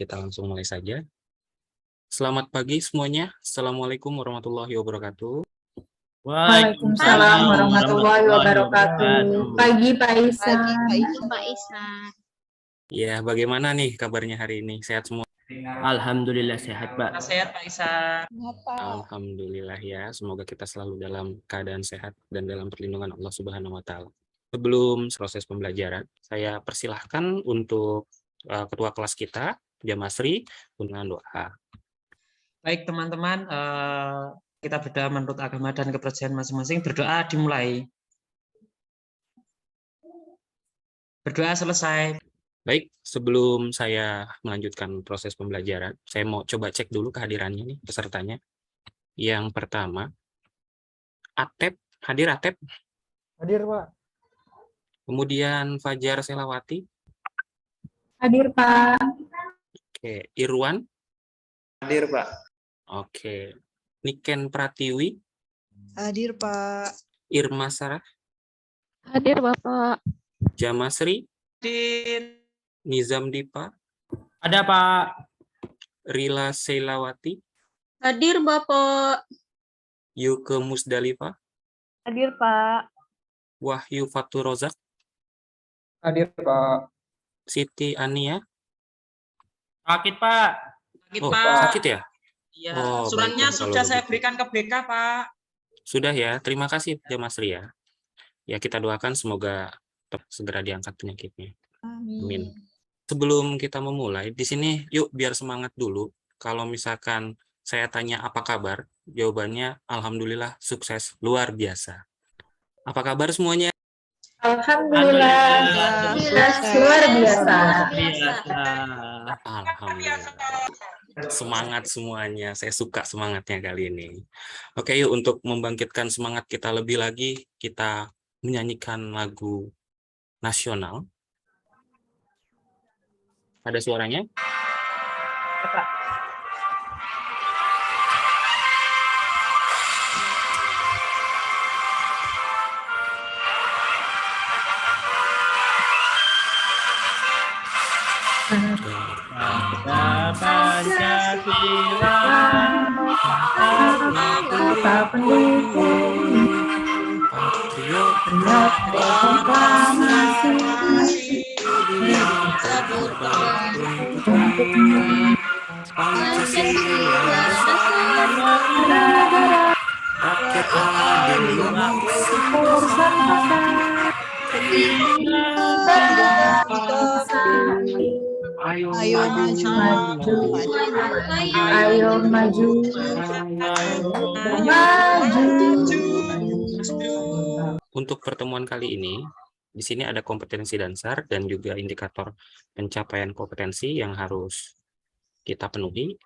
kita langsung mulai saja. Selamat pagi semuanya. Assalamualaikum warahmatullahi wabarakatuh. Waalaikumsalam warahmatullahi wabarakatuh. Pagi Pak Isa. Pak Isa. Ya, bagaimana nih kabarnya hari ini? Sehat semua? Alhamdulillah sehat, Pak. Sehat Pak Isa. Alhamdulillah ya. Semoga kita selalu dalam keadaan sehat dan dalam perlindungan Allah Subhanahu wa taala. Sebelum proses pembelajaran, saya persilahkan untuk ketua kelas kita, Jamasri, dengan doa. Baik teman-teman, kita berdoa menurut agama dan kepercayaan masing-masing. Berdoa dimulai. Berdoa selesai. Baik, sebelum saya melanjutkan proses pembelajaran, saya mau coba cek dulu kehadirannya nih pesertanya. Yang pertama, Atep, hadir Atep? Hadir, Pak. Kemudian Fajar Selawati. Hadir Pak. Oke, Irwan. Hadir, Pak. Oke, Niken Pratiwi. Hadir, Pak. Irma Sarah. Hadir Bapak. Jamasri. Hadir. Nizam Dipa. Ada, Pak. Rila Selawati. Hadir Bapak. Yuke Musdalifa. Hadir Pak. Wahyu Fatur Rozak. Hadir, Pak. Siti Ania. Sakit, Pak. Sakit, Oh, Pak. sakit ya? Iya. Oh, Suratnya baiklah sudah kalau saya begitu. berikan ke BK, Pak. Sudah ya, terima kasih Jamasri ya. Ya, kita doakan semoga segera diangkat penyakitnya. Amin. Sebelum kita memulai, di sini yuk biar semangat dulu. Kalau misalkan saya tanya apa kabar, jawabannya alhamdulillah sukses, luar biasa. Apa kabar semuanya? Alhamdulillah. Luar biasa. Alhamdulillah. Semangat semuanya, saya suka semangatnya kali ini. Oke, yuk untuk membangkitkan semangat kita lebih lagi, kita menyanyikan lagu nasional. Ada suaranya? Pancasila. Kita pendukung Patriot proklamasi untuk Pancasila, rakyat adil Ayo maju, Ayo maju, Untuk pertemuan kali ini, di sini ada kompetensi dasar dan juga indikator pencapaian kompetensi yang harus kita penuhi.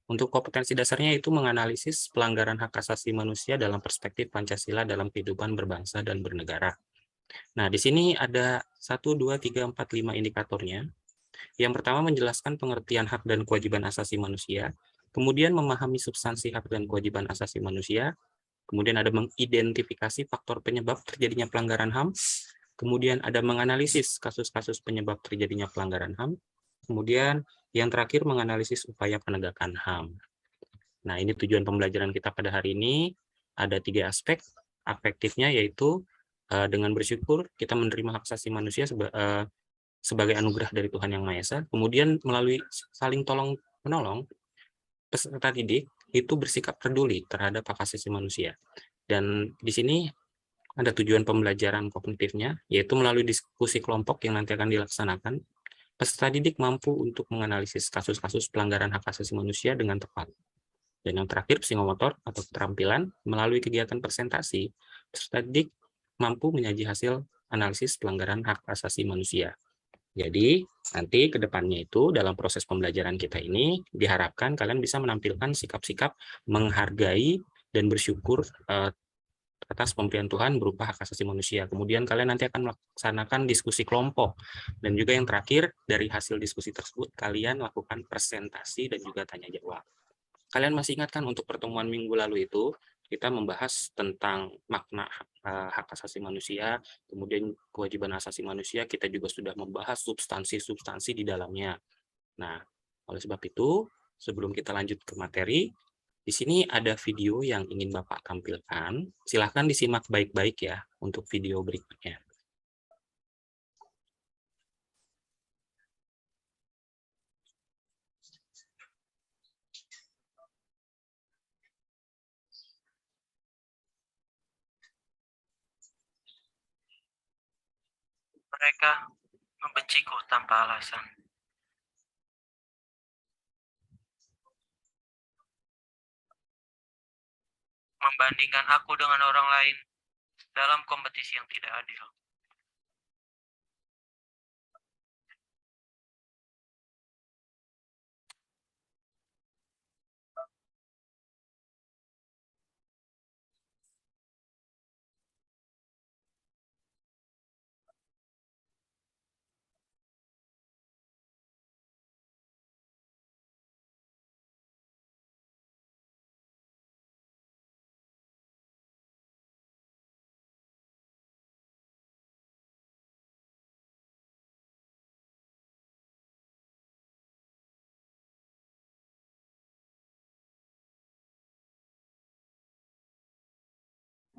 Untuk kompetensi dasarnya itu menganalisis pelanggaran hak asasi manusia dalam perspektif Pancasila dalam kehidupan berbangsa dan bernegara. Nah, di sini ada 1, 2, 3, 4, 5 indikatornya. Yang pertama menjelaskan pengertian hak dan kewajiban asasi manusia, kemudian memahami substansi hak dan kewajiban asasi manusia, kemudian ada mengidentifikasi faktor penyebab terjadinya pelanggaran HAM, kemudian ada menganalisis kasus-kasus penyebab terjadinya pelanggaran HAM, kemudian yang terakhir menganalisis upaya penegakan HAM. Nah, ini tujuan pembelajaran kita pada hari ini. Ada 3 aspek. Afektifnya yaitu dengan bersyukur kita menerima hak asasi manusia sebagai anugerah dari Tuhan Yang Maha Esa. Kemudian melalui saling tolong-menolong, peserta didik itu bersikap peduli terhadap hak asasi manusia. Dan di sini ada tujuan pembelajaran kognitifnya, yaitu melalui diskusi kelompok yang nanti akan dilaksanakan, peserta didik mampu untuk menganalisis kasus-kasus pelanggaran hak asasi manusia dengan tepat. Dan yang terakhir, psikomotor atau keterampilan, melalui kegiatan presentasi, peserta didik mampu menyaji hasil analisis pelanggaran hak asasi manusia. Jadi, nanti ke depannya itu dalam proses pembelajaran kita ini, diharapkan kalian bisa menampilkan sikap-sikap menghargai dan bersyukur atas pemberian Tuhan berupa hak asasi manusia. Kemudian kalian nanti akan melaksanakan diskusi kelompok. Dan juga yang terakhir, dari hasil diskusi tersebut, kalian lakukan presentasi dan juga tanya jawab. Kalian masih ingat kan untuk pertemuan minggu lalu itu, kita membahas tentang makna hak asasi manusia, kemudian kewajiban asasi manusia, kita juga sudah membahas substansi-substansi di dalamnya. Nah, Oleh sebab itu, sebelum kita lanjut ke materi, di sini ada video yang ingin Bapak tampilkan. Silahkan disimak baik-baik ya untuk video berikutnya. Mereka membenciku tanpa alasan. Membandingkan aku dengan orang lain dalam kompetisi yang tidak adil.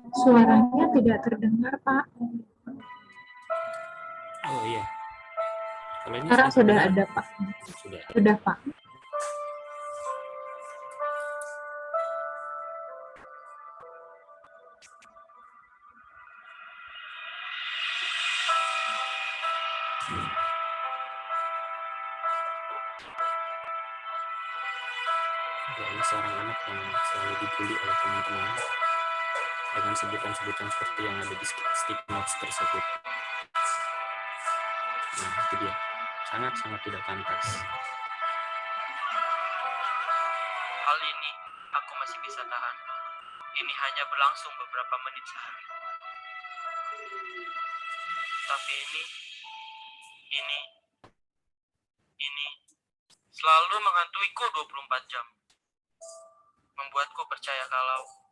Suaranya tidak terdengar, Pak. Oh iya. Kalau ini Sekarang sudah terdengar? ada, Pak. Sudah. Sudah, Pak. Ya, ini seorang anak yang selalu dibully oleh teman-teman dengan sebutan-sebutan seperti yang ada di stick notes tersebut. Nah, itu dia. Sangat-sangat tidak pantas. Hal ini aku masih bisa tahan. Ini hanya berlangsung beberapa menit sehari. Tapi ini selalu menghantuiku 24 jam. Membuatku percaya kalau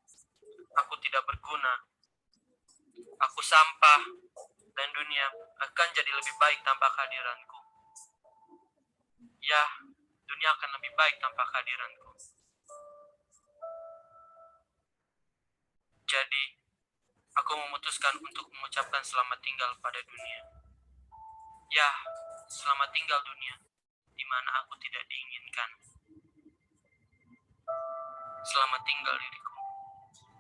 aku tidak berguna. Aku sampah dan dunia akan jadi lebih baik tanpa kehadiranku. Ya, dunia akan lebih baik tanpa kehadiranku. Jadi, aku memutuskan untuk mengucapkan selamat tinggal pada dunia. Ya, selamat tinggal dunia, di mana aku tidak diinginkan. Selamat tinggal diriku,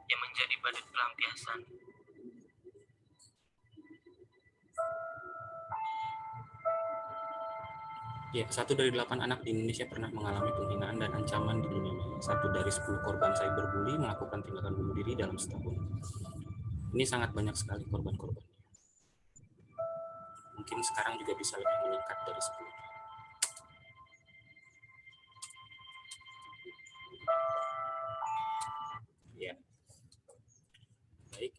yang menjadi badut pelampiasan. Ya, 1 dari 8 anak di Indonesia pernah mengalami penghinaan dan ancaman di dunia maya. 1 dari 10 korban cyberbully melakukan tindakan bunuh diri dalam setahun. Ini sangat banyak sekali korban-korban. Mungkin sekarang juga bisa lebih meningkat dari 10. Ya. Baik.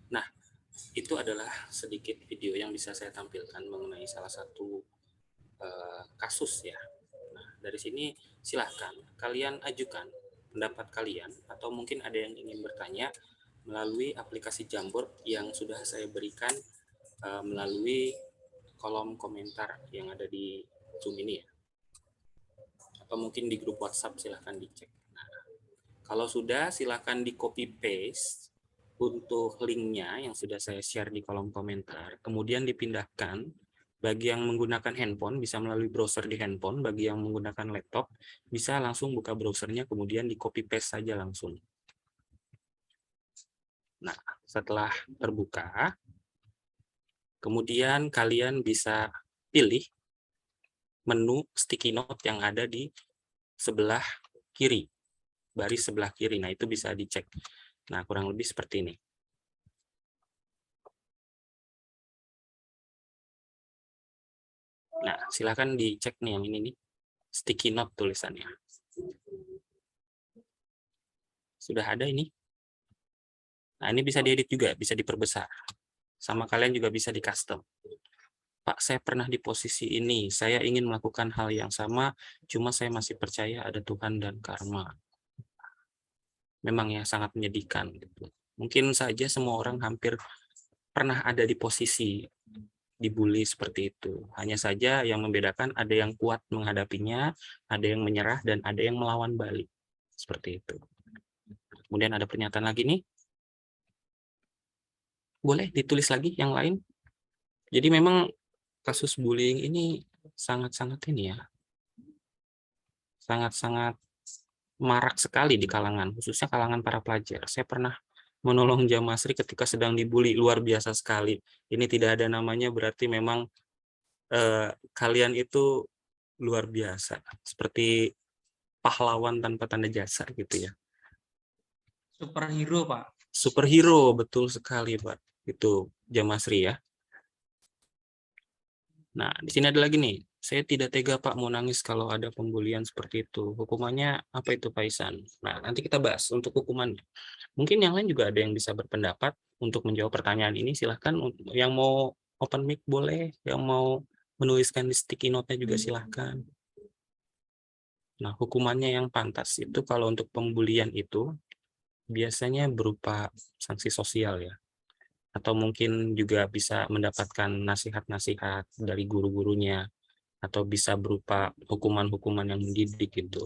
Nah, itu adalah sedikit video yang bisa saya tampilkan mengenai salah satu kasus ya. Nah, dari sini silahkan kalian ajukan pendapat kalian atau mungkin ada yang ingin bertanya melalui aplikasi Jamboard yang sudah saya berikan melalui kolom komentar yang ada di Zoom ini ya. Atau mungkin di grup WhatsApp silahkan dicek. Nah, kalau sudah silahkan di copy paste untuk linknya yang sudah saya share di kolom komentar, kemudian dipindahkan. Bagi yang menggunakan handphone bisa melalui browser di handphone, bagi yang menggunakan laptop bisa langsung buka browsernya kemudian di copy paste saja langsung. Nah, setelah terbuka, kemudian kalian bisa pilih menu sticky note yang ada di sebelah kiri, baris sebelah kiri. Nah, itu bisa dicek. Nah, kurang lebih seperti ini. Nah, silakan dicek nih yang ini nih, sticky note tulisannya. Sudah ada ini. Nah, ini bisa diedit juga, bisa diperbesar. Sama kalian juga bisa di custom. Pak, saya pernah di posisi ini, saya ingin melakukan hal yang sama, cuma saya masih percaya ada Tuhan dan karma. Memang ya sangat menyedihkan. Mungkin saja semua orang hampir pernah ada di posisi dibully seperti itu. Hanya saja yang membedakan ada yang kuat menghadapinya, ada yang menyerah, dan ada yang melawan balik. Seperti itu. Kemudian ada pernyataan lagi nih. Boleh ditulis lagi yang lain. Jadi memang kasus bullying ini sangat-sangat ini ya. Sangat-sangat marak sekali di kalangan, khususnya kalangan para pelajar. Saya pernah menolong Jamasri ketika sedang dibully, luar biasa sekali. Ini tidak ada namanya, berarti memang kalian itu luar biasa. Seperti pahlawan tanpa tanda jasa gitu ya. Superhero, Pak. Superhero, betul sekali, Pak. Itu Jamasri ya. Nah, di sini ada lagi nih. Saya tidak tega, Pak, mau nangis kalau ada pembulian seperti itu. Hukumannya apa itu, Pak Isan? Nah, nanti kita bahas untuk hukumannya. Mungkin yang lain juga ada yang bisa berpendapat untuk menjawab pertanyaan ini. Silahkan, yang mau open mic boleh, yang mau menuliskan di sticky note-nya juga silahkan. Nah, hukumannya yang pantas itu kalau untuk pembulian itu biasanya berupa sanksi sosial ya. Atau mungkin juga bisa mendapatkan nasihat-nasihat dari guru-gurunya, atau bisa berupa hukuman-hukuman yang mendidik gitu.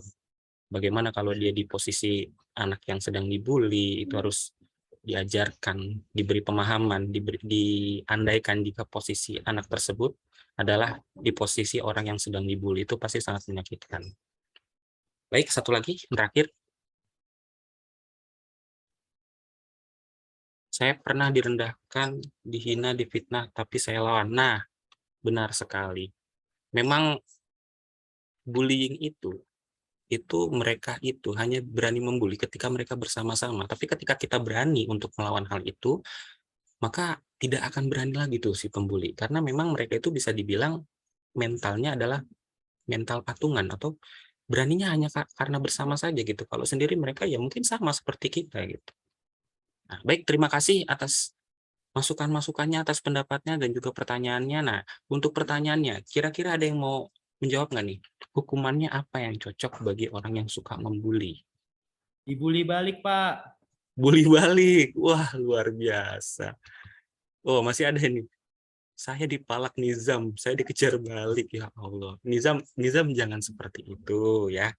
Bagaimana kalau dia di posisi anak yang sedang dibully, itu harus diajarkan, diberi pemahaman, diandaikan jika posisi anak tersebut adalah di posisi orang yang sedang dibully, itu pasti sangat menyakitkan. Baik, satu lagi, terakhir. Saya pernah direndahkan, dihina, difitnah, tapi saya lawan. Nah, benar sekali. Memang bullying itu mereka itu hanya berani membuli ketika mereka bersama-sama. Tapi ketika kita berani untuk melawan hal itu, maka tidak akan berani lagi tuh si pembuli. Karena memang mereka itu bisa dibilang mentalnya adalah mental patungan, atau beraninya hanya karena bersama saja gitu. Kalau sendiri mereka ya mungkin sama seperti kita gitu. Nah, baik, terima kasih atas masukan-masukannya, atas pendapatnya, dan juga pertanyaannya. Nah, untuk pertanyaannya, kira-kira ada yang mau menjawab nggak nih? Hukumannya apa yang cocok bagi orang yang suka membuli? Dibully balik, Pak. Bully balik. Wah, luar biasa. Oh, masih ada nih. Saya dipalak Nizam, saya dikejar balik. Ya Allah. Nizam jangan seperti itu ya.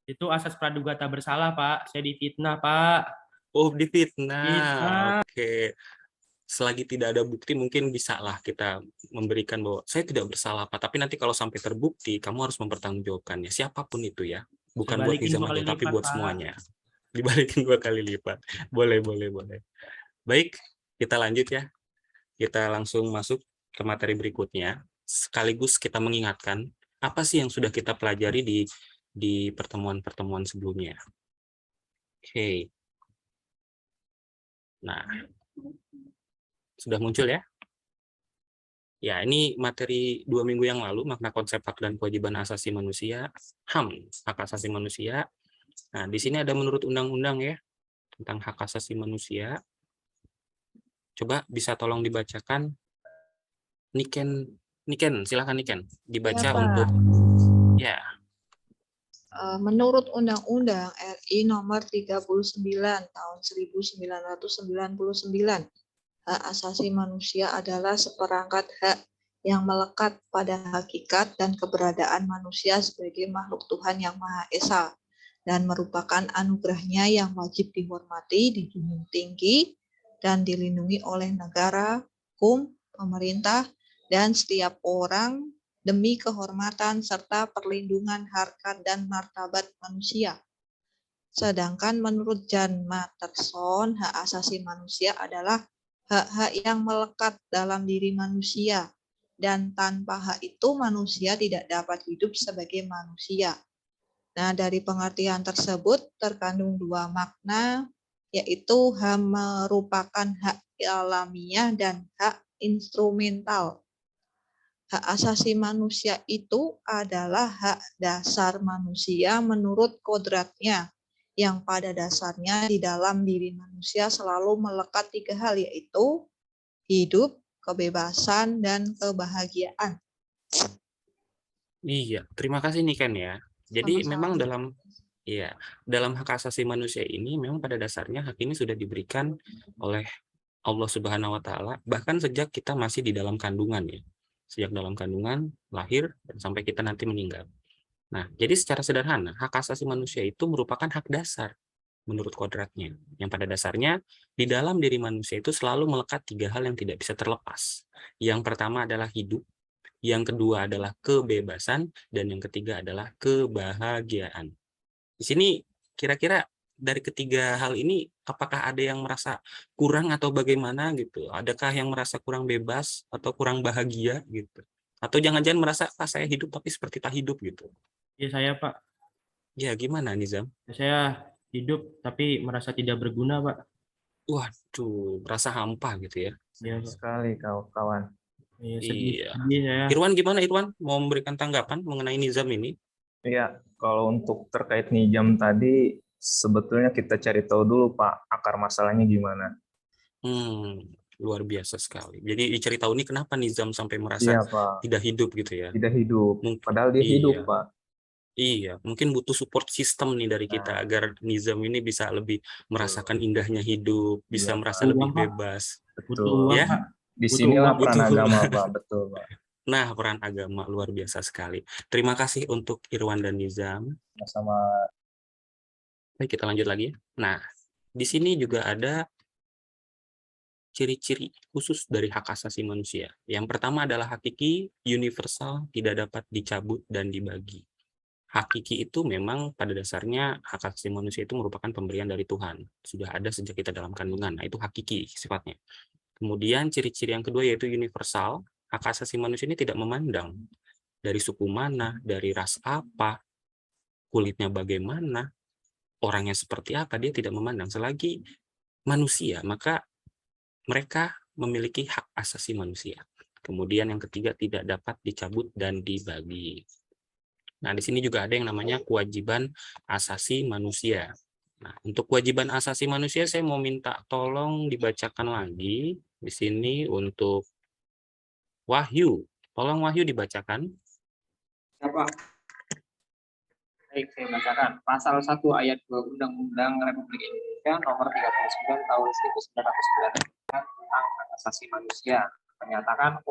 Itu asas praduga tak bersalah, Pak. Saya difitnah, Pak. Oh, difitnah. Fitnah. Oke. Selagi tidak ada bukti, mungkin bisa lah kita memberikan bahwa saya tidak bersalah, Pak. Tapi nanti kalau sampai terbukti, kamu harus mempertanggungjawabkannya. Siapapun itu ya. Bukan buat Dibalikin Nizam 2 kali aja, tapi lipat, buat Pak. semuanya. Dibalikin 2 kali lipat. Boleh. Baik, kita lanjut ya. Kita langsung masuk ke materi berikutnya. Sekaligus kita mengingatkan, apa sih yang sudah kita pelajari di pertemuan-pertemuan sebelumnya. Oke. Nah, sudah muncul ya? Ya, ini materi 2 minggu yang lalu, makna konsep hak dan kewajiban asasi manusia, HAM, hak asasi manusia. Nah, di sini ada menurut undang-undang ya, tentang hak asasi manusia. Coba bisa tolong dibacakan. Niken, silakan Niken, dibaca Ya, Pak. untuk, ya. Menurut Undang-Undang RI Nomor 39 Tahun 1999, hak asasi manusia adalah seperangkat hak yang melekat pada hakikat dan keberadaan manusia sebagai makhluk Tuhan yang Maha Esa dan merupakan anugerahnya yang wajib dihormati, dijunjung tinggi, dan dilindungi oleh negara, hukum, pemerintah, dan setiap orang demi kehormatan serta perlindungan harkat dan martabat manusia. Sedangkan menurut Jan Matterson, hak asasi manusia adalah hak-hak yang melekat dalam diri manusia, dan tanpa hak itu manusia tidak dapat hidup sebagai manusia. Nah, dari pengertian tersebut terkandung 2 makna, yaitu hak merupakan hak alamiah dan hak instrumental. Hak asasi manusia itu adalah hak dasar manusia menurut kodratnya, yang pada dasarnya di dalam diri manusia selalu melekat 3 hal, yaitu hidup, kebebasan, dan kebahagiaan. Iya, terima kasih Niken ya. Jadi Sama-sama. memang dalam hak asasi manusia ini memang pada dasarnya hak ini sudah diberikan oleh Allah Subhanahu wa taala bahkan sejak kita masih di dalam kandungan ya. Sejak dalam kandungan, lahir dan sampai kita nanti meninggal. Nah, jadi secara sederhana, hak asasi manusia itu merupakan hak dasar menurut kodratnya. Yang pada dasarnya, di dalam diri manusia itu selalu melekat 3 hal yang tidak bisa terlepas. Yang pertama adalah hidup, yang kedua adalah kebebasan, dan yang ketiga adalah kebahagiaan. Di sini kira-kira dari ketiga hal ini, apakah ada yang merasa kurang atau bagaimana gitu? Adakah yang merasa kurang bebas atau kurang bahagia gitu? Atau jangan-jangan merasa, saya hidup tapi seperti tak hidup gitu? Ya saya Pak, Ya gimana Nizam? saya hidup tapi merasa tidak berguna Pak. Waduh, merasa hampa gitu ya? Ya Pak. Sekali kawan. Iya, Iya. sedih saya. Irwan gimana Irwan? Mau memberikan tanggapan mengenai Nizam ini? Iya, kalau untuk terkait Nizam tadi, sebetulnya kita cari tahu dulu Pak, akar masalahnya gimana. Luar biasa sekali. Jadi dicari tahu ini kenapa Nizam sampai merasa Iya Pak, tidak hidup gitu ya? tidak hidup. Mungkin, Padahal dia hidup iya. Pak. Iya, mungkin butuh support system nih dari kita Nah. agar Nizam ini bisa lebih merasakan indahnya hidup, bisa Iya, merasa Pak. lebih Uang, Pak. bebas. Butuh Betul. uang Ya? Pak. Disinilah uang. peran Butuh. agama Pak, betul Pak. Nah, peran agama luar biasa sekali. Terima kasih untuk Irwan dan Nizam. Sama Baik, kita lanjut lagi. Nah, di sini juga ada ciri-ciri khusus dari hak asasi manusia. Yang pertama adalah hakiki, universal, tidak dapat dicabut dan dibagi. Hakiki itu memang pada dasarnya hak asasi manusia itu merupakan pemberian dari Tuhan. Sudah ada sejak kita dalam kandungan. Nah, itu hakiki sifatnya. Kemudian ciri-ciri yang kedua yaitu universal. Hak asasi manusia ini tidak memandang dari suku mana, dari ras apa, kulitnya bagaimana, orangnya seperti apa, dia tidak memandang. Selagi manusia, maka mereka memiliki hak asasi manusia. Kemudian yang ketiga tidak dapat dicabut dan dibagi. Nah, di sini juga ada yang namanya kewajiban asasi manusia. Nah, untuk kewajiban asasi manusia saya mau minta tolong dibacakan lagi di sini untuk Wahyu. Tolong Wahyu dibacakan. Ya, Pak. Baik, saya bacakan. Pasal 1 ayat 2 Undang-Undang Republik Indonesia nomor 39 tahun 1999 tentang hak asasi manusia menyatakan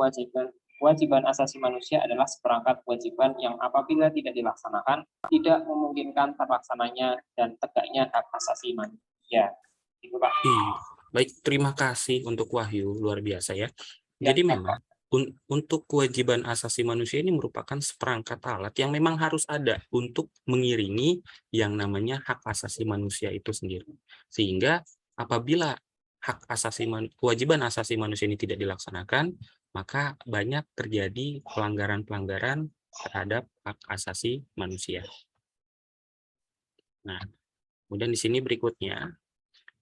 kewajiban asasi manusia adalah seperangkat kewajiban yang apabila tidak dilaksanakan tidak memungkinkan terlaksananya dan tegaknya hak asasi manusia. Itu Pak. Baik, terima kasih untuk Wahyu, luar biasa ya. Jadi memang untuk kewajiban asasi manusia ini merupakan seperangkat alat yang memang harus ada untuk mengiringi yang namanya hak asasi manusia itu sendiri. Sehingga apabila kewajiban asasi manusia ini tidak dilaksanakan, maka banyak terjadi pelanggaran-pelanggaran terhadap hak asasi manusia. Nah, kemudian di sini berikutnya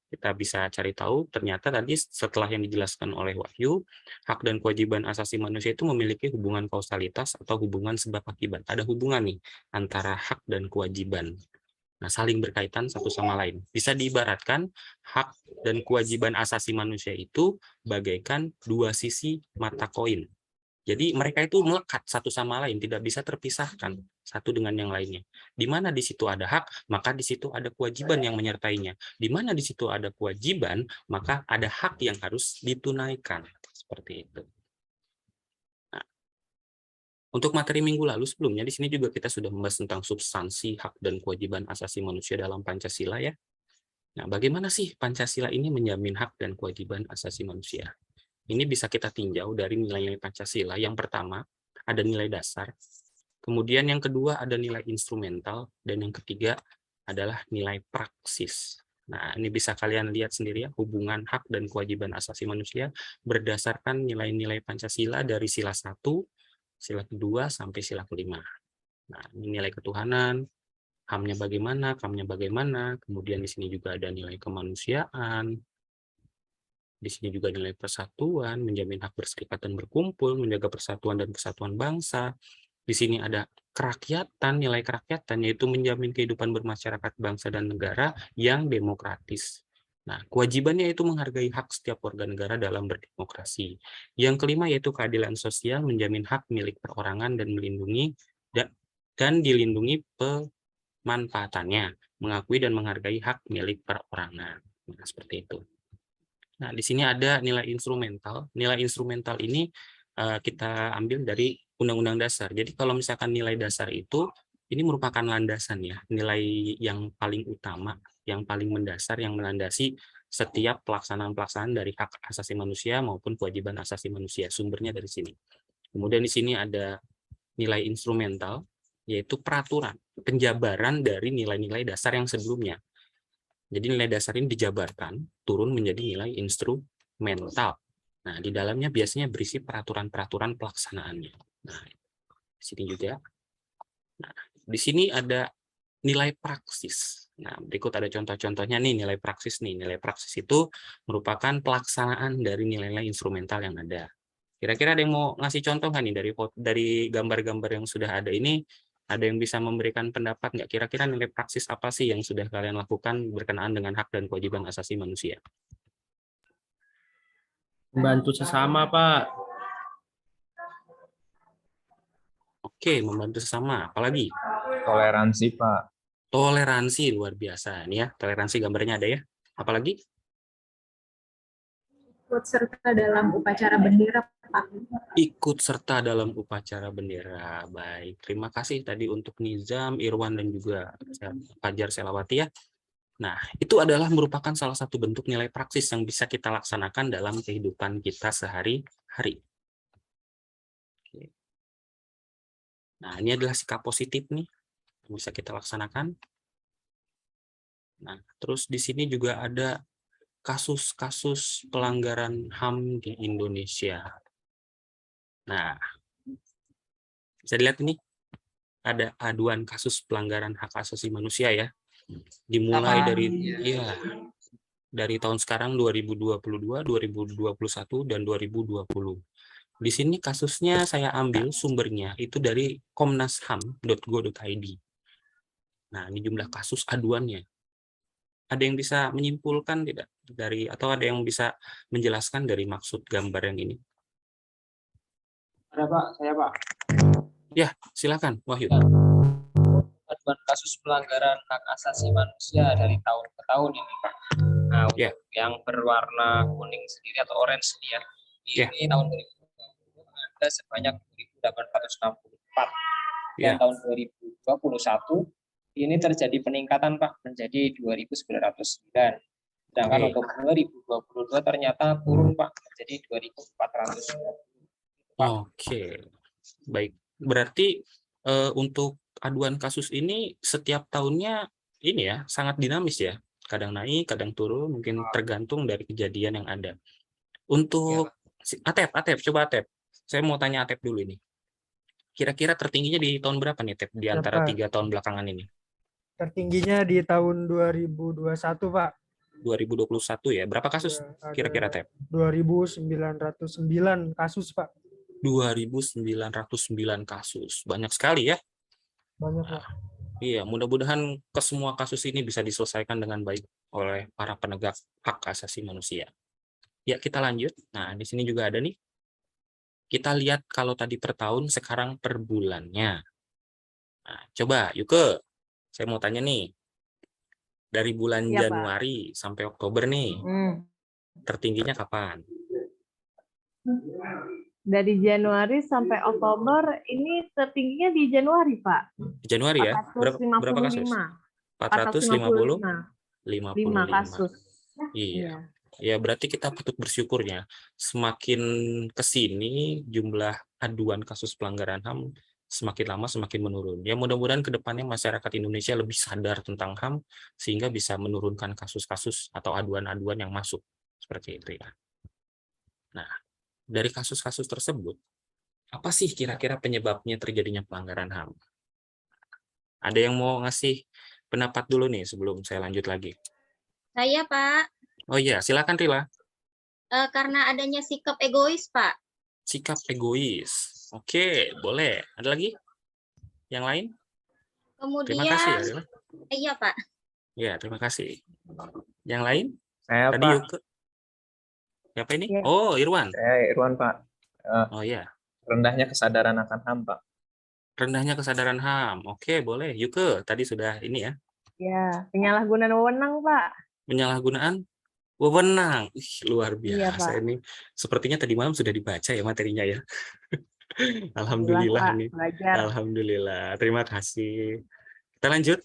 kita bisa cari tahu ternyata tadi setelah yang dijelaskan oleh Wahyu, hak dan kewajiban asasi manusia itu memiliki hubungan kausalitas atau hubungan sebab akibat. Ada hubungan nih antara hak dan kewajiban. Nah, saling berkaitan satu sama lain. Bisa diibaratkan hak dan kewajiban asasi manusia itu bagaikan dua sisi mata koin. Jadi mereka itu melekat satu sama lain, tidak bisa terpisahkan satu dengan yang lainnya. Di mana di situ ada hak, maka di situ ada kewajiban yang menyertainya. Di mana di situ ada kewajiban, maka ada hak yang harus ditunaikan. Seperti itu. Nah, untuk materi minggu lalu sebelumnya, di sini juga kita sudah membahas tentang substansi hak dan kewajiban asasi manusia dalam Pancasila ya. Nah, bagaimana sih Pancasila ini menjamin hak dan kewajiban asasi manusia? Ini bisa kita tinjau dari nilai-nilai Pancasila. Yang pertama, ada nilai dasar. Kemudian yang kedua, ada nilai instrumental. Dan yang ketiga adalah nilai praksis. Nah, ini bisa kalian lihat sendiri ya, hubungan hak dan kewajiban asasi manusia berdasarkan nilai-nilai Pancasila dari sila 1, sila kedua, sampai sila kelima. Nah, ini nilai ketuhanan, HAM-nya bagaimana, KAM-nya bagaimana. Kemudian di sini juga ada nilai kemanusiaan. Di sini juga nilai persatuan, menjamin hak berserikat dan berkumpul, menjaga persatuan dan kesatuan bangsa. Di sini ada kerakyatan, nilai kerakyatan, yaitu menjamin kehidupan bermasyarakat bangsa dan negara yang demokratis. Nah, kewajibannya itu menghargai hak setiap warga negara dalam berdemokrasi. Yang kelima yaitu keadilan sosial, menjamin hak milik perorangan dan melindungi dan dilindungi pemanfaatannya, mengakui dan menghargai hak milik perorangan. Nah, seperti itu. Nah, di sini ada nilai instrumental. Nilai instrumental ini kita ambil dari Undang-Undang Dasar. Jadi kalau misalkan nilai dasar itu, ini merupakan landasan ya, nilai yang paling utama, yang paling mendasar, yang melandasi setiap pelaksanaan-pelaksanaan dari hak asasi manusia maupun kewajiban asasi manusia. Sumbernya dari sini. Kemudian di sini ada nilai instrumental, yaitu peraturan, penjabaran dari nilai-nilai dasar yang sebelumnya. Jadi nilai dasar ini dijabarkan, turun menjadi nilai instrumental. Nah, di dalamnya biasanya berisi peraturan-peraturan pelaksanaannya. Nah, di sini juga. Nah, di sini ada nilai praksis. Nah, berikut ada contoh-contohnya nih, nilai praksis nih. Nilai praksis itu merupakan pelaksanaan dari nilai-nilai instrumental yang ada. Kira-kira ada yang mau ngasih contoh nggak nih dari gambar-gambar yang sudah ada ini? Ada yang bisa memberikan pendapat nggak? Kira-kira nilai praksis apa sih yang sudah kalian lakukan berkenaan dengan hak dan kewajiban asasi manusia? Membantu sesama, Pak. Oke, membantu sesama. Apalagi? Toleransi, Pak. Toleransi, luar biasa. Ini ya, toleransi gambarnya ada ya. Apalagi? Ikut serta dalam upacara bendera, Pak. Ikut serta dalam upacara bendera. Baik, terima kasih tadi untuk Nizam, Irwan, dan juga Fajar Selawati ya. Nah, itu adalah merupakan salah satu bentuk nilai praksis yang bisa kita laksanakan dalam kehidupan kita sehari-hari. Nah, ini adalah sikap positif nih yang bisa kita laksanakan. Nah, terus di sini juga ada kasus-kasus pelanggaran HAM di Indonesia. Nah, bisa dilihat ini ada aduan kasus pelanggaran hak asasi manusia ya. Dimulai dari tahun sekarang 2022, 2021 dan 2020. Di sini kasusnya saya ambil sumbernya itu dari komnasham.go.id. Nah, ini jumlah kasus aduannya. Ada yang bisa menyimpulkan tidak dari atau ada yang bisa menjelaskan dari maksud gambar yang ini? Ada Pak, saya Pak. Ya, silakan Wahyu. Aduan kasus pelanggaran hak asasi manusia dari tahun ke tahun ini Pak. Nah, untuk yang berwarna kuning sendiri atau orange ya, ini tahun 2020 ada sebanyak 1.864 dan tahun 2021 ini terjadi peningkatan Pak menjadi 2.909. Sedangkan untuk 2022 ternyata turun Pak menjadi 2.400. Oke, baik. Berarti untuk aduan kasus ini setiap tahunnya ini ya sangat dinamis ya. Kadang naik, kadang turun, mungkin tergantung dari kejadian yang ada. Untuk Atep, coba Atep. Saya mau tanya Atep dulu ini. Kira-kira tertingginya di tahun berapa nih, Atep, di antara 3 tahun belakangan ini? Tertingginya di tahun 2021, Pak. 2021 ya. Berapa kasus kira-kira, Atep? 2.909 kasus, Pak. 2.909 kasus. Banyak sekali ya. Banyak, Pak. Iya, mudah-mudahan semua kasus ini bisa diselesaikan dengan baik oleh para penegak hak asasi manusia. Ya, kita lanjut. Nah, di sini juga ada nih. Kita lihat kalau tadi per tahun, sekarang per bulannya. Nah, coba, Yuke. Saya mau tanya nih. Dari bulan Januari sampai Oktober nih, tertingginya kapan? Dari Januari sampai Oktober, ini tertingginya di Januari, Pak. Di Januari ya? Berapa kasus? 455 kasus. Iya. Ya, berarti kita patut bersyukurnya. Semakin ke sini jumlah aduan kasus pelanggaran HAM semakin lama semakin menurun. Ya, mudah-mudahan ke depannya masyarakat Indonesia lebih sadar tentang HAM sehingga bisa menurunkan kasus-kasus atau aduan-aduan yang masuk. Seperti itu ya. Nah, dari kasus-kasus tersebut, apa sih kira-kira penyebabnya terjadinya pelanggaran HAM? Ada yang mau ngasih pendapat dulu nih sebelum saya lanjut lagi? Saya, Pak. Oh iya, silakan Rila. Karena adanya sikap egois, Pak. Sikap egois. Oke, boleh. Ada lagi? Yang lain? Kemudian, terima kasih ya, Rila. Iya, Pak. Ya, terima kasih. Yang lain? Saya, Tadi Pak. Yuke. Siapa ini? Ya. Oh, Irwan. Saya Irwan, Pak. Oh iya. Rendahnya kesadaran akan HAM, Pak. Rendahnya kesadaran HAM. Oke, boleh. Yuke, tadi sudah ini ya. Ya, penyalahgunaan wewenang, Pak. Penyalahgunaan wewenang. Ih, luar Iya, biasa Pak. ini. Sepertinya tadi malam sudah dibaca ya materinya ya. Alhamdulillah Pak, ini. belajar. Alhamdulillah. Terima kasih. Kita lanjut.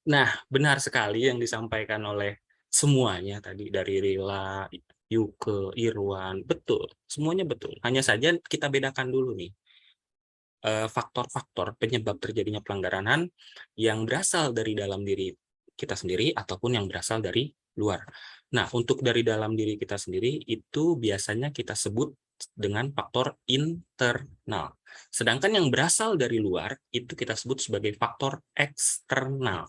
Nah, benar sekali yang disampaikan oleh semuanya tadi dari Rila, Yuke, Irwan. Betul. Semuanya betul. Hanya saja kita bedakan dulu nih faktor-faktor penyebab terjadinya pelanggaran HAM yang berasal dari dalam diri kita sendiri ataupun yang berasal dari luar. Nah, untuk dari dalam diri kita sendiri itu biasanya kita sebut dengan faktor internal. Sedangkan yang berasal dari luar itu kita sebut sebagai faktor eksternal.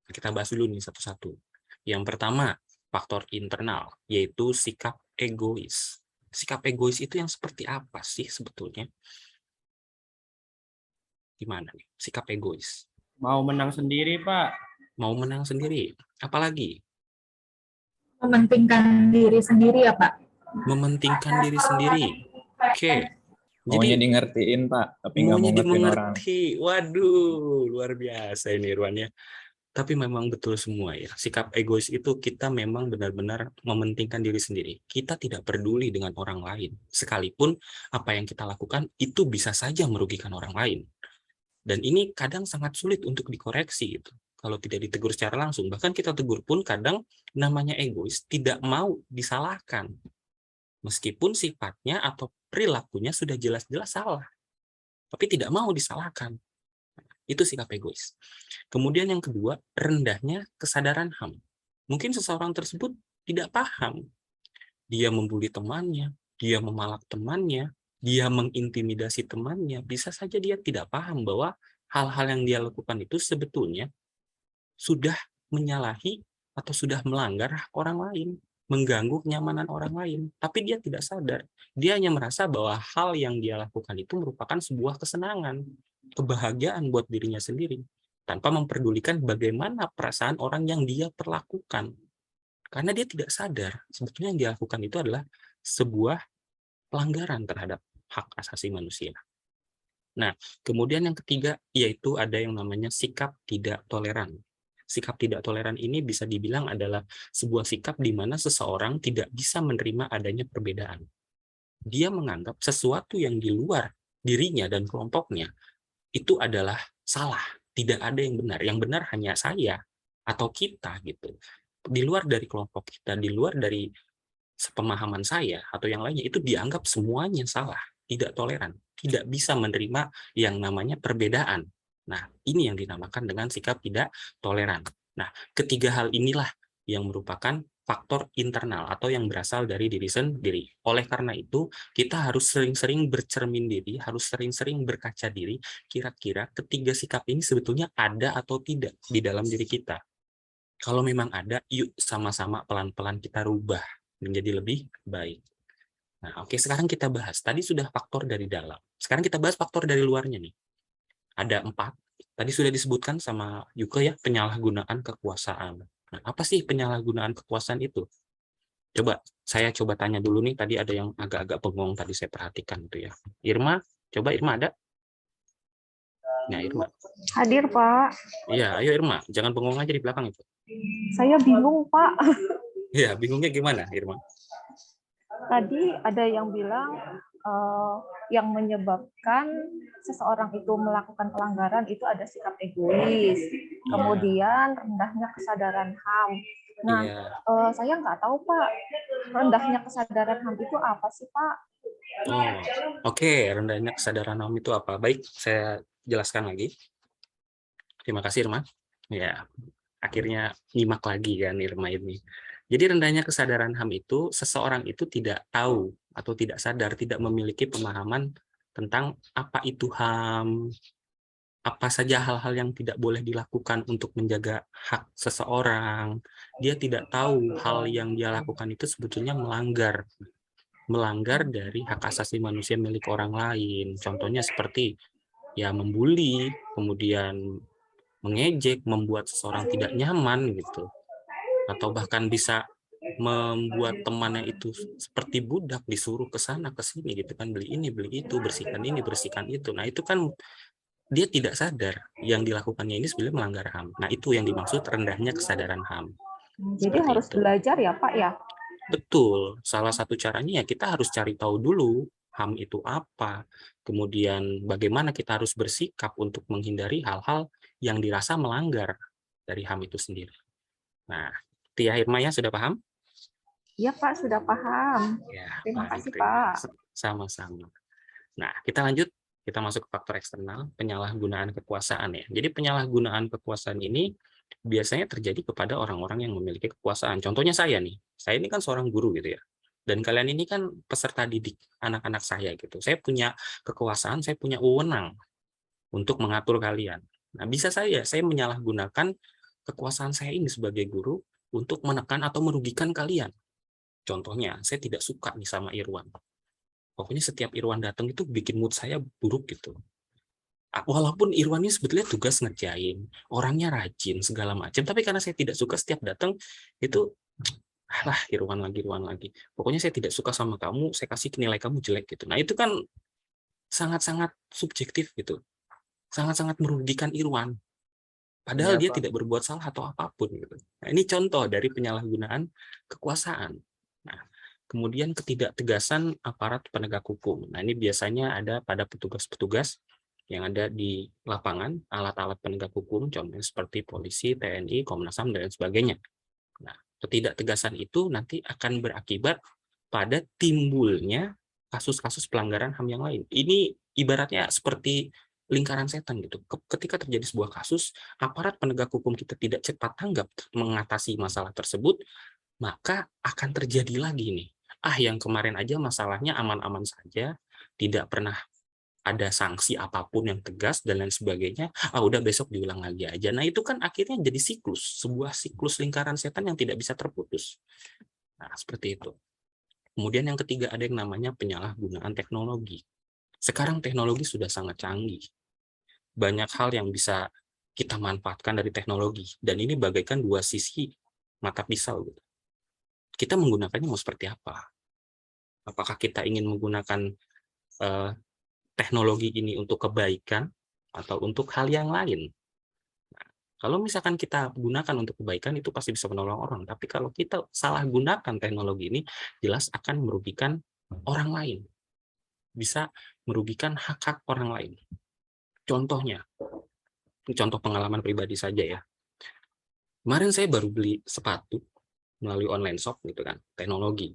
Kita bahas dulu nih satu-satu. Yang pertama, faktor internal, yaitu sikap egois. Sikap egois itu yang seperti apa sih sebetulnya? Gimana nih? Sikap egois. Mau menang sendiri, Pak. Mau menang sendiri. Apalagi? Mementingkan diri sendiri ya, Pak. Mementingkan diri sendiri. Oke. Maunya Jadi dingertiin, Pak, tapi nggak mau maunya ngertiin orang. dimengerti. Waduh, luar biasa ini Irwan ya. Tapi memang betul semua ya. Sikap egois itu kita memang benar-benar mementingkan diri sendiri. Kita tidak peduli dengan orang lain. Sekalipun apa yang kita lakukan itu bisa saja merugikan orang lain. Dan ini kadang sangat sulit untuk dikoreksi gitu. Kalau tidak ditegur secara langsung, bahkan kita tegur pun kadang namanya egois tidak mau disalahkan. Meskipun sifatnya atau perilakunya sudah jelas-jelas salah. Tapi tidak mau disalahkan. Itu sikap egois. Kemudian yang kedua, rendahnya kesadaran HAM. Mungkin seseorang tersebut tidak paham. Dia membuli temannya, dia memalak temannya, dia mengintimidasi temannya. Bisa saja dia tidak paham bahwa hal-hal yang dia lakukan itu sebetulnya sudah menyalahi atau sudah melanggar hak orang lain, mengganggu kenyamanan orang lain. Tapi dia tidak sadar. Dia hanya merasa bahwa hal yang dia lakukan itu merupakan sebuah kesenangan, kebahagiaan buat dirinya sendiri, tanpa memperdulikan bagaimana perasaan orang yang dia perlakukan. Karena dia tidak sadar, sebetulnya yang dia lakukan itu adalah sebuah pelanggaran terhadap hak asasi manusia. Nah, kemudian yang ketiga, yaitu ada yang namanya sikap tidak toleran. Sikap tidak toleran ini bisa dibilang adalah sebuah sikap di mana seseorang tidak bisa menerima adanya perbedaan. Dia menganggap sesuatu yang di luar dirinya dan kelompoknya itu adalah salah, tidak ada yang benar. Yang benar hanya saya atau kita gitu. Di luar dari kelompok kita, di luar dari sepemahaman saya atau yang lainnya itu dianggap semuanya salah, tidak toleran, tidak bisa menerima yang namanya perbedaan. Nah, ini yang dinamakan dengan sikap tidak toleran. Nah, ketiga hal inilah yang merupakan faktor internal atau yang berasal dari diri sendiri. Oleh karena itu, kita harus sering-sering bercermin diri, harus sering-sering berkaca diri, kira-kira ketiga sikap ini sebetulnya ada atau tidak di dalam diri kita. Kalau memang ada, yuk sama-sama pelan-pelan kita rubah menjadi lebih baik. Nah, oke, sekarang kita bahas. Tadi sudah faktor dari dalam. Sekarang kita bahas faktor dari luarnya nih. Ada 4. Tadi sudah disebutkan sama Yuke ya, penyalahgunaan kekuasaan. Nah, apa sih penyalahgunaan kekuasaan itu? Saya coba tanya dulu nih, tadi ada yang agak-agak bengong tadi saya perhatikan itu ya. Irma, coba Irma ada? Nah, Irma. Hadir, Pak. Iya, ayo Irma, jangan bengong aja di belakang itu. Saya bingung, Pak. Iya, bingungnya gimana, Irma? Tadi ada yang bilang yang menyebabkan seseorang itu melakukan pelanggaran itu ada sikap egois, kemudian rendahnya kesadaran HAM. Nah, saya nggak tahu Pak, rendahnya kesadaran HAM itu apa sih Pak? Oke, rendahnya kesadaran HAM itu apa? Baik, saya jelaskan lagi. Terima kasih Irma. Ya, akhirnya nyimak lagi kan Irma ini. Jadi rendahnya kesadaran HAM itu seseorang itu tidak tahu atau tidak sadar, tidak memiliki pemahaman tentang apa itu HAM, apa saja hal-hal yang tidak boleh dilakukan untuk menjaga hak seseorang. Dia tidak tahu hal yang dia lakukan itu sebetulnya melanggar dari hak asasi manusia milik orang lain. Contohnya seperti ya membuli, kemudian mengejek, membuat seseorang tidak nyaman gitu. Atau bahkan bisa membuat temannya itu seperti budak, disuruh ke sana ke sini gitu kan, beli ini beli itu, bersihkan ini bersihkan itu. Nah itu kan dia tidak sadar yang dilakukannya ini sebenarnya melanggar HAM. Nah itu yang dimaksud rendahnya kesadaran HAM. Jadi Seperti harus itu. belajar ya Pak ya? Betul. Salah satu caranya ya kita harus cari tahu dulu HAM itu apa, kemudian bagaimana kita harus bersikap untuk menghindari hal-hal yang dirasa melanggar dari HAM itu sendiri. Nah, Tia Hirmaya sudah paham? Iya Pak, sudah paham. Ya, Terima baik, kasih terima Pak. kasih. Sama-sama. Nah, kita lanjut. Kita masuk ke faktor eksternal, penyalahgunaan kekuasaan ya. Jadi penyalahgunaan kekuasaan ini biasanya terjadi kepada orang-orang yang memiliki kekuasaan. Contohnya saya nih. Saya ini kan seorang guru gitu ya. Dan kalian ini kan peserta didik anak-anak saya gitu. Saya punya kekuasaan, saya punya wewenang untuk mengatur kalian. Nah, bisa saya menyalahgunakan kekuasaan saya ini sebagai guru untuk menekan atau merugikan kalian. Contohnya, saya tidak suka nih sama Irwan. Pokoknya setiap Irwan datang itu bikin mood saya buruk gitu. Walaupun Irwan ini sebetulnya tugas ngerjain, orangnya rajin segala macam, tapi karena saya tidak suka setiap datang itu, alah Irwan lagi. Pokoknya saya tidak suka sama kamu, saya kasih nilai kamu jelek gitu. Nah itu kan sangat-sangat subjektif gitu, sangat-sangat merugikan Irwan. Padahal Iya, dia Pak. tidak berbuat salah atau apapun gitu. Nah ini contoh dari penyalahgunaan kekuasaan. Nah, kemudian ketidaktegasan aparat penegak hukum. Nah, ini biasanya ada pada petugas-petugas yang ada di lapangan, alat-alat penegak hukum, contohnya seperti polisi, TNI, Komnas HAM, dan sebagainya. Nah, ketidaktegasan itu nanti akan berakibat pada timbulnya kasus-kasus pelanggaran HAM yang lain. Ini ibaratnya seperti lingkaran setan gitu. Ketika terjadi sebuah kasus, aparat penegak hukum kita tidak cepat tanggap mengatasi masalah tersebut, maka akan terjadi lagi nih. Yang kemarin aja masalahnya aman-aman saja, tidak pernah ada sanksi apapun yang tegas dan lain sebagainya, udah besok diulang lagi aja. Nah itu kan akhirnya jadi siklus, sebuah siklus lingkaran setan yang tidak bisa terputus. Nah seperti itu. Kemudian yang ketiga ada yang namanya penyalahgunaan teknologi. Sekarang teknologi sudah sangat canggih. Banyak hal yang bisa kita manfaatkan dari teknologi, dan ini bagaikan dua sisi mata pisau gitu. Kita menggunakannya mau seperti apa? Apakah kita ingin menggunakan teknologi ini untuk kebaikan atau untuk hal yang lain? Nah, kalau misalkan kita gunakan untuk kebaikan, itu pasti bisa menolong orang. Tapi kalau kita salah gunakan teknologi ini, jelas akan merugikan orang lain. Bisa merugikan hak-hak orang lain. Contohnya, contoh pengalaman pribadi saja ya. Kemarin saya baru beli sepatu melalui online shop gitu kan, teknologi.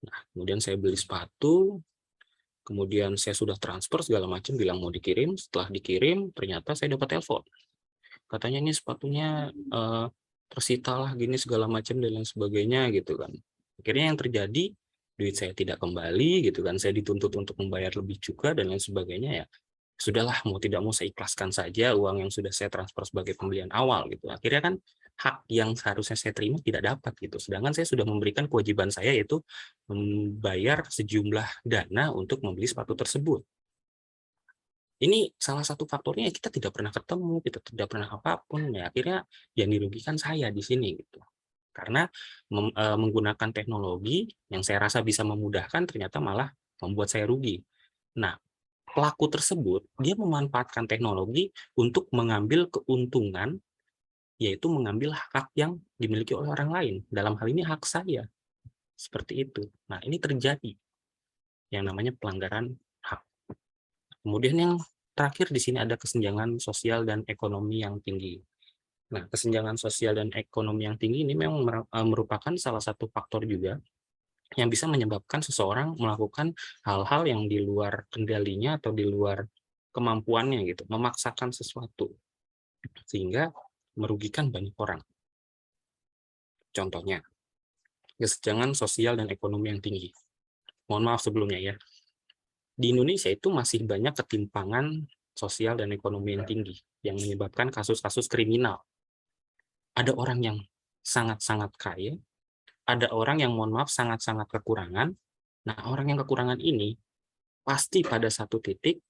Nah, kemudian saya beli sepatu, kemudian saya sudah transfer segala macam, bilang mau dikirim. Setelah dikirim, ternyata saya dapat telepon. Katanya ini sepatunya tersita lah, gini segala macam dan lain sebagainya gitu kan. Akhirnya yang terjadi, duit saya tidak kembali gitu kan. Saya dituntut untuk membayar lebih juga dan lain sebagainya ya. Sudahlah, mau tidak mau saya ikhlaskan saja uang yang sudah saya transfer sebagai pembelian awal gitu. Akhirnya kan hak yang seharusnya saya terima tidak dapat gitu. Sedangkan saya sudah memberikan kewajiban saya, yaitu membayar sejumlah dana untuk membeli sepatu tersebut. Ini salah satu faktornya kita tidak pernah ketemu, kita tidak pernah apapun. Ya, akhirnya yang dirugikan saya di sini gitu. Karena menggunakan teknologi yang saya rasa bisa memudahkan, ternyata malah membuat saya rugi. Nah, pelaku tersebut dia memanfaatkan teknologi untuk mengambil keuntungan, yaitu mengambil hak yang dimiliki oleh orang lain. Dalam hal ini hak saya. Seperti itu. Nah, ini terjadi yang namanya pelanggaran hak. Kemudian yang terakhir di sini ada kesenjangan sosial dan ekonomi yang tinggi. Nah, kesenjangan sosial dan ekonomi yang tinggi ini memang merupakan salah satu faktor juga yang bisa menyebabkan seseorang melakukan hal-hal yang di luar kendalinya atau di luar kemampuannya gitu, memaksakan sesuatu sehingga merugikan banyak orang. Contohnya, kesenjangan sosial dan ekonomi yang tinggi. Mohon maaf sebelumnya ya. Di Indonesia itu masih banyak ketimpangan sosial dan ekonomi yang tinggi yang menyebabkan kasus-kasus kriminal. Ada orang yang sangat-sangat kaya, ada orang yang mohon maaf sangat-sangat kekurangan. Nah, orang yang kekurangan ini pasti pada satu titik,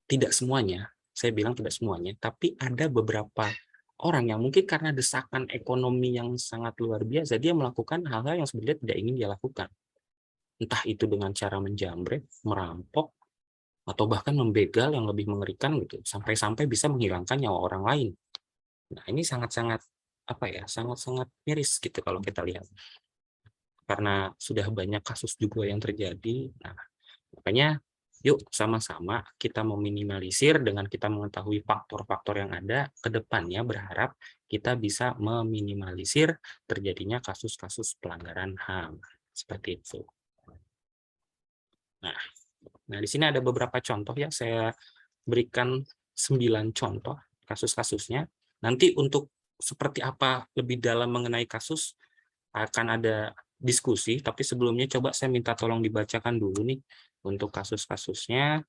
tidak semuanya, saya bilang tidak semuanya, tapi ada beberapa orang yang mungkin karena desakan ekonomi yang sangat luar biasa, dia melakukan hal-hal yang sebenarnya tidak ingin dia lakukan. Entah itu dengan cara menjamret, merampok, atau bahkan membegal yang lebih mengerikan gitu, sampai-sampai bisa menghilangkan nyawa orang lain. Nah, ini sangat-sangat apa ya, sangat-sangat miris gitu kalau kita lihat. Karena sudah banyak kasus juga yang terjadi. Nah, makanya yuk sama-sama kita meminimalisir dengan kita mengetahui faktor-faktor yang ada ke depannya, berharap kita bisa meminimalisir terjadinya kasus-kasus pelanggaran HAM. Seperti itu. Nah, di sini ada beberapa contoh ya, saya berikan 9 contoh kasus-kasusnya. Nanti untuk seperti apa lebih dalam mengenai kasus akan ada diskusi, tapi sebelumnya coba saya minta tolong dibacakan dulu nih untuk kasus-kasusnya.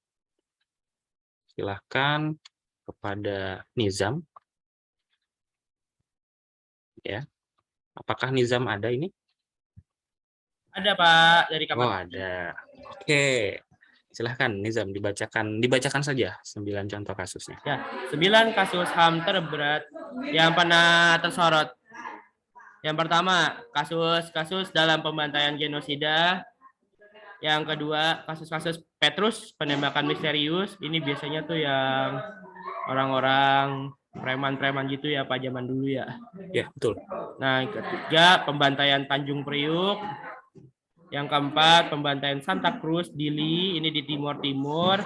Silahkan kepada Nizam. Ya, apakah Nizam ada ini? Ada Pak dari Oh, kamar. ada. Oke. Silahkan Nizam dibacakan saja 9 contoh kasusnya. Ya, 9 kasus HAM terberat yang pernah tersorot. Yang pertama, kasus-kasus dalam pembantaian genosida. Yang kedua, kasus-kasus Petrus, penembakan misterius. Ini biasanya tuh yang orang-orang preman-preman gitu ya Pak, zaman dulu ya. Ya, betul. Nah, yang ketiga, pembantaian Tanjung Priuk. Yang keempat, pembantaian Santa Cruz, Dili, ini di Timur Timur.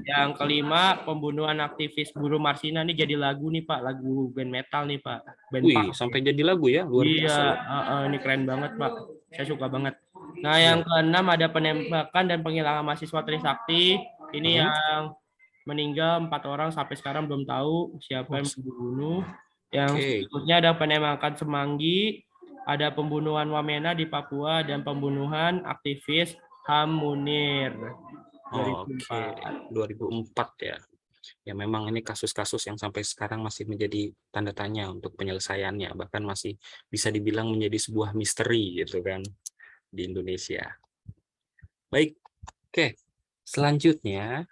Yang kelima, pembunuhan aktivis buruh Marsina. Ini jadi lagu nih Pak, lagu band metal nih Pak. Band Wih, sampai jadi lagu ya, luar biasa. Iya, ini keren banget Pak. Saya suka banget. Nah, yang keenam ada penembakan dan penghilangan mahasiswa Trisakti. Ini yang meninggal 4 orang, sampai sekarang belum tahu siapa yang membunuh. Yang selanjutnya ada penembakan Semanggi, ada pembunuhan Wamena di Papua, dan pembunuhan aktivis HAM Munir. Oke, 2004 ya. Ya memang ini kasus-kasus yang sampai sekarang masih menjadi tanda tanya untuk penyelesaiannya, bahkan masih bisa dibilang menjadi sebuah misteri gitu kan di Indonesia. Baik, oke. Selanjutnya,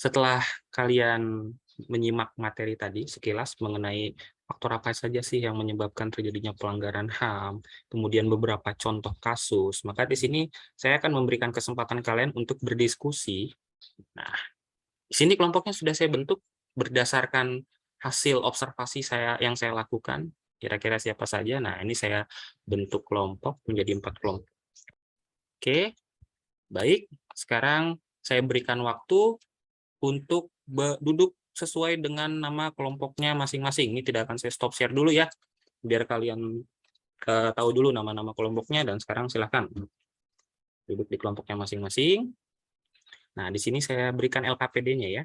setelah kalian menyimak materi tadi sekilas mengenai faktor apa saja sih yang menyebabkan terjadinya pelanggaran HAM, kemudian beberapa contoh kasus, maka di sini saya akan memberikan kesempatan kalian untuk berdiskusi. Nah, di sini kelompoknya sudah saya bentuk berdasarkan hasil observasi yang saya lakukan, kira-kira siapa saja. Nah, ini saya bentuk kelompok menjadi 4 kelompok. Oke, baik. Sekarang saya berikan waktu untuk duduk sesuai dengan nama kelompoknya masing-masing. Ini tidak akan saya stop share dulu ya, biar kalian tahu dulu nama-nama kelompoknya, dan sekarang silahkan duduk di kelompoknya masing-masing. Nah, di sini saya berikan LKPD-nya ya.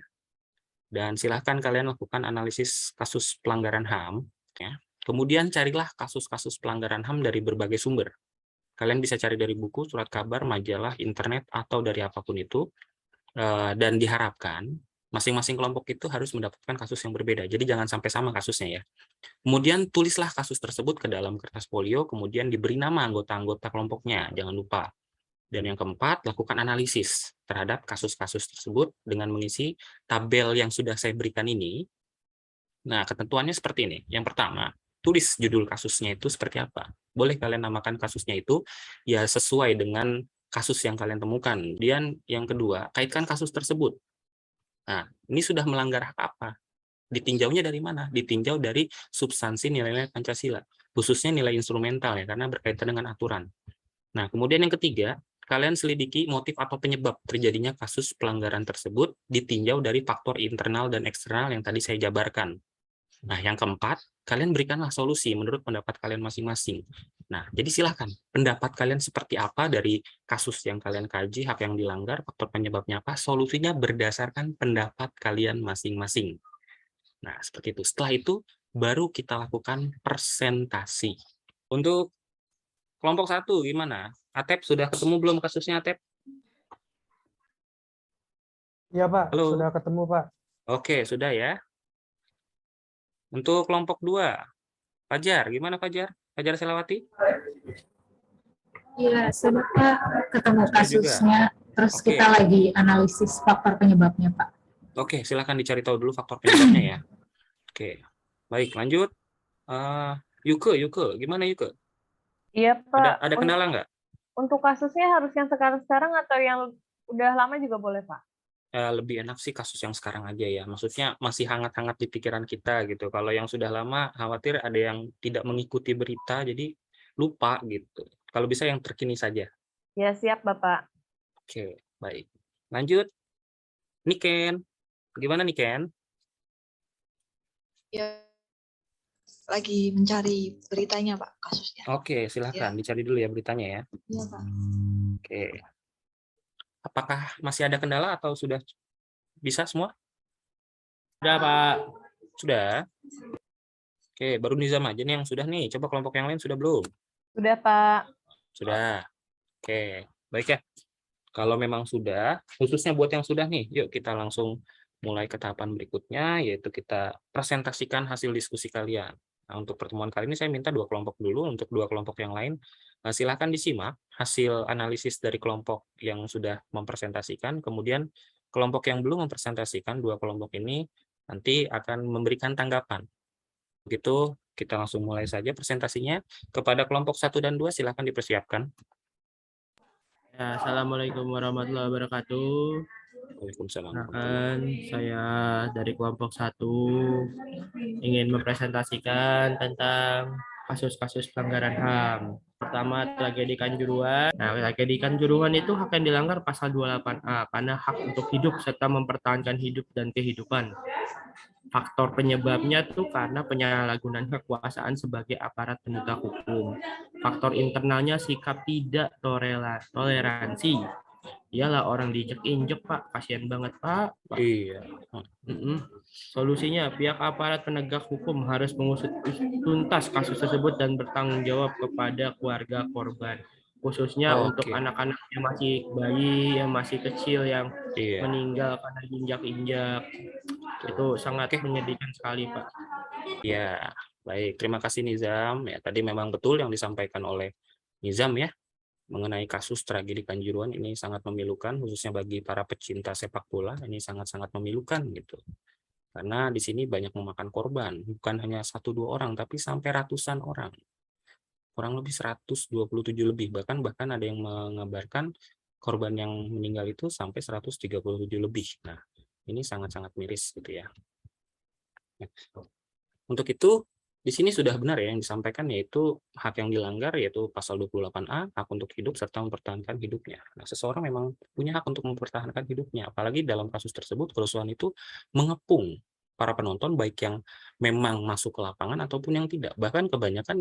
Dan silahkan kalian lakukan analisis kasus pelanggaran HAM. Ya. Kemudian carilah kasus-kasus pelanggaran HAM dari berbagai sumber. Kalian bisa cari dari buku, surat kabar, majalah, internet, atau dari apapun itu. Dan diharapkan masing-masing kelompok itu harus mendapatkan kasus yang berbeda. Jadi jangan sampai sama kasusnya ya. Kemudian tulislah kasus tersebut ke dalam kertas folio, kemudian diberi nama anggota-anggota kelompoknya. Jangan lupa. Dan yang keempat, lakukan analisis terhadap kasus-kasus tersebut dengan mengisi tabel yang sudah saya berikan ini. Nah, ketentuannya seperti ini. Yang pertama, tulis judul kasusnya itu seperti apa. Boleh kalian namakan kasusnya itu ya sesuai dengan kasus yang kalian temukan. Kemudian yang kedua, kaitkan kasus tersebut. Nah, ini sudah melanggar hak apa? Ditinjaunya dari mana? Ditinjau dari substansi nilai-nilai Pancasila, khususnya nilai instrumental ya, karena berkaitan dengan aturan. Nah, kemudian yang ketiga, kalian selidiki motif atau penyebab terjadinya kasus pelanggaran tersebut, ditinjau dari faktor internal dan eksternal yang tadi saya jabarkan. Nah, yang keempat, kalian berikanlah solusi menurut pendapat kalian masing-masing. Nah, jadi silahkan, pendapat kalian seperti apa dari kasus yang kalian kaji, hak yang dilanggar, faktor penyebabnya apa, solusinya berdasarkan pendapat kalian masing-masing. Nah, seperti itu. Setelah itu, baru kita lakukan presentasi. Untuk kelompok 1, gimana? Atep, sudah ketemu belum kasusnya, Atep? Iya, Pak. Halo. Sudah ketemu, Pak. Oke, sudah ya. Untuk kelompok 2, Fajar, gimana Fajar? Fajar Selawati? Iya, sudah Pak, ketemu Sudah kasusnya, terus Oke. kita lagi analisis faktor penyebabnya, Pak. Oke, silakan dicari tahu dulu faktor penyebabnya ya. Oke, baik, lanjut. Yuke, gimana Yuke? Iya, Pak. Ada kendala nggak? Untuk kasusnya harus yang sekarang-sekarang atau yang udah lama juga boleh, Pak? lebih enak sih kasus yang sekarang aja ya. Maksudnya masih hangat-hangat di pikiran kita gitu. Kalau yang sudah lama, khawatir ada yang tidak mengikuti berita, jadi lupa gitu. Kalau bisa yang terkini saja. Ya, siap, Bapak. Oke, baik. Lanjut. Niken. Gimana Niken? Ya, lagi mencari beritanya, Pak, kasusnya. Oke, silahkan. Dicari dulu ya beritanya ya. Iya, Pak. Oke. Apakah masih ada kendala atau sudah bisa semua? Sudah, Pak. Sudah. Oke, baru Nizam aja nih yang sudah nih. Coba kelompok yang lain sudah belum? Sudah, Pak. Sudah. Oke, baik ya. Kalau memang sudah, khususnya buat yang sudah nih, yuk kita langsung mulai ke tahapan berikutnya, yaitu kita presentasikan hasil diskusi kalian. Nah, untuk pertemuan kali ini saya minta 2 kelompok dulu, untuk 2 kelompok yang lain, silakan disimak hasil analisis dari kelompok yang sudah mempresentasikan, kemudian kelompok yang belum mempresentasikan, 2 kelompok ini nanti akan memberikan tanggapan. Begitu, kita langsung mulai saja presentasinya. Kepada kelompok 1 dan 2, silakan dipersiapkan. Ya, Assalamualaikum warahmatullahi wabarakatuh. Waalaikumsalam. Saya dari kelompok 1 ingin mempresentasikan tentang kasus-kasus pelanggaran HAM. Pertama, tragedi Kanjuruhan. Nah, tragedi Kanjuruhan itu hak yang dilanggar pasal 28A karena hak untuk hidup serta mempertahankan hidup dan kehidupan. Faktor penyebabnya tuh karena penyalahgunaan kekuasaan sebagai aparat penegak hukum. Faktor internalnya sikap tidak toleransi. Iyalah orang diinjek-injek, Pak. Kasihan banget, Pak. Iya. Solusinya, pihak aparat penegak hukum harus mengusut tuntas kasus tersebut dan bertanggung jawab kepada keluarga korban. Khususnya untuk anak-anak yang masih bayi, yang masih kecil, yang meninggal karena injak-injak. Itu sangat menyedihkan sekali, Pak. Ya, baik. Terima kasih Nizam. Ya, tadi memang betul yang disampaikan oleh Nizam ya, mengenai kasus tragedi Kanjuruhan ini sangat memilukan, khususnya bagi para pecinta sepak bola, ini sangat-sangat memilukan gitu. Karena di sini banyak memakan korban, bukan hanya 1-2 orang, tapi sampai ratusan orang. Kurang lebih 127 lebih, bahkan ada yang mengabarkan korban yang meninggal itu sampai 137 lebih. Nah, ini sangat-sangat miris gitu ya. Untuk itu, di sini sudah benar ya yang disampaikan, yaitu hak yang dilanggar yaitu pasal 28A, hak untuk hidup serta mempertahankan hidupnya. Nah, seseorang memang punya hak untuk mempertahankan hidupnya, apalagi dalam kasus tersebut kerusuhan itu mengepung para penonton, baik yang memang masuk ke lapangan ataupun yang tidak. Bahkan kebanyakan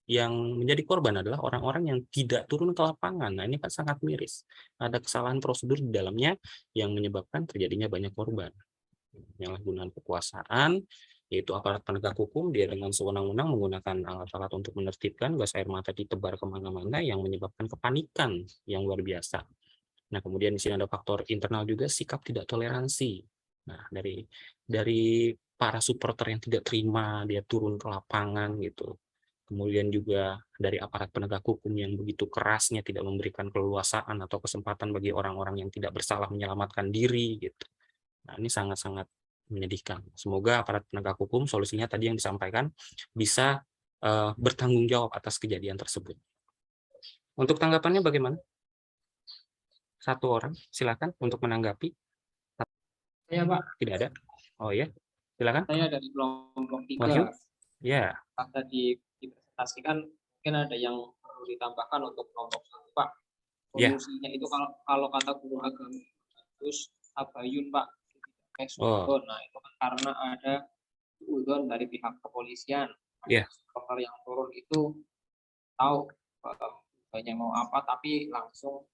yang menjadi korban adalah orang-orang yang tidak turun ke lapangan. Nah, ini kan sangat miris. Ada kesalahan prosedur di dalamnya yang menyebabkan terjadinya banyak korban. Penyalahgunaan kekuasaan, yaitu aparat penegak hukum, dia dengan sewenang-wenang menggunakan alat-alat untuk menertibkan, gas air mata ditebar kemana-mana yang menyebabkan kepanikan yang luar biasa. Nah, kemudian di sini ada faktor internal juga, sikap tidak toleransi. Nah, dari para supporter yang tidak terima, dia turun ke lapangan gitu. Kemudian juga dari aparat penegak hukum yang begitu kerasnya tidak memberikan keleluasaan atau kesempatan bagi orang-orang yang tidak bersalah menyelamatkan diri gitu. Nah, ini sangat-sangat menyedihkan. Semoga aparat penegak hukum solusinya tadi yang disampaikan bisa bertanggung jawab atas kejadian tersebut. Untuk tanggapannya bagaimana? 1 orang, silakan untuk menanggapi. Saya, Pak. Tidak ada. Oh ya, silakan. Saya dari kelompok 3. Wahyu? Ya. Ada dipresentasikan, mungkin ada yang perlu ditambahkan untuk kelompok 1, Pak. Solusinya itu kalau kata guru agama terus tabayun, Pak. Nah, itu kan karena ada udon dari pihak kepolisian. Supporter yang turun itu tahu banyak mau apa, tapi langsung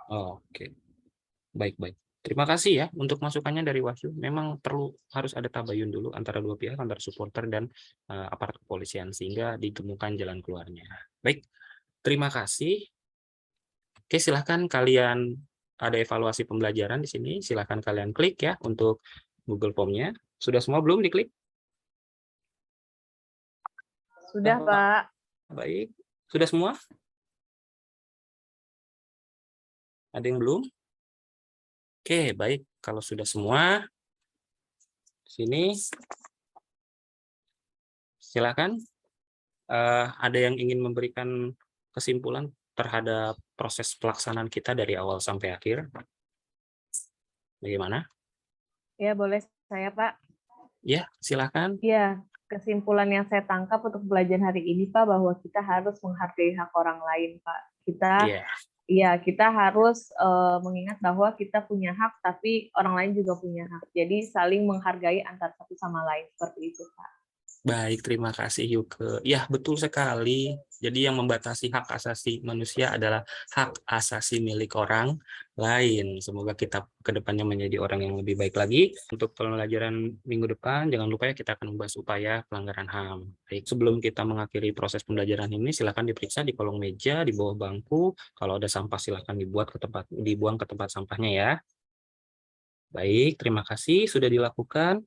Oke. Baik. Terima kasih ya untuk masukannya dari Wahyu. Memang harus ada tabayun dulu antara 2 pihak, antara supporter dan aparat kepolisian, sehingga ditemukan jalan keluarnya. Baik, terima kasih. Oke, silahkan kalian ada evaluasi pembelajaran di sini. Silahkan kalian klik ya untuk Google Form-nya. Sudah semua belum diklik? Sudah, Pak. Baik. Sudah semua? Ada yang belum? Oke, baik. Kalau sudah semua, sini silakan. Ada yang ingin memberikan kesimpulan terhadap proses pelaksanaan kita dari awal sampai akhir? Bagaimana? Ya, boleh saya, Pak. Ya, silakan. Ya, kesimpulan yang saya tangkap untuk pelajaran hari ini, Pak, bahwa kita harus menghargai hak orang lain, Pak. Kita harus mengingat bahwa kita punya hak, tapi orang lain juga punya hak. Jadi saling menghargai antar satu sama lain, seperti itu, Pak. Baik, terima kasih Yuke. Ya, betul sekali. Jadi yang membatasi hak asasi manusia adalah hak asasi milik orang lain. Semoga kita ke depannya menjadi orang yang lebih baik lagi. Untuk pelajaran minggu depan, jangan lupa ya kita akan membahas upaya pelanggaran HAM. Baik, sebelum kita mengakhiri proses pembelajaran ini, silakan diperiksa di kolong meja, di bawah bangku. Kalau ada sampah, silakan dibuang ke tempat sampahnya ya. Baik, terima kasih sudah dilakukan.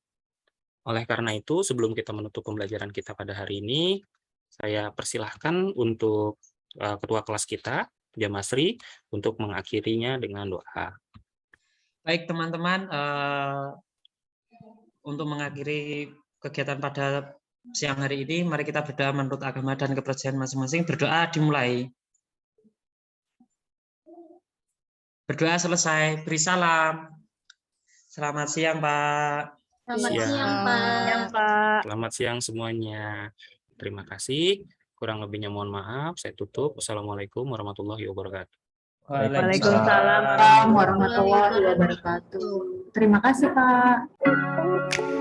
Oleh karena itu, sebelum kita menutup pembelajaran kita pada hari ini, saya persilahkan untuk ketua kelas kita, Jamasri, untuk mengakhirinya dengan doa. Baik teman-teman, untuk mengakhiri kegiatan pada siang hari ini, mari kita berdoa menurut agama dan kepercayaan masing-masing. Berdoa dimulai. Berdoa selesai. Beri salam. Selamat siang, Pak. Selamat Siang. siang, Pak. Selamat siang semuanya. Terima kasih. Kurang lebihnya mohon maaf. Saya tutup. Wassalamualaikum warahmatullahi wabarakatuh. Waalaikumsalam warahmatullahi wabarakatuh. Terima kasih, Pak.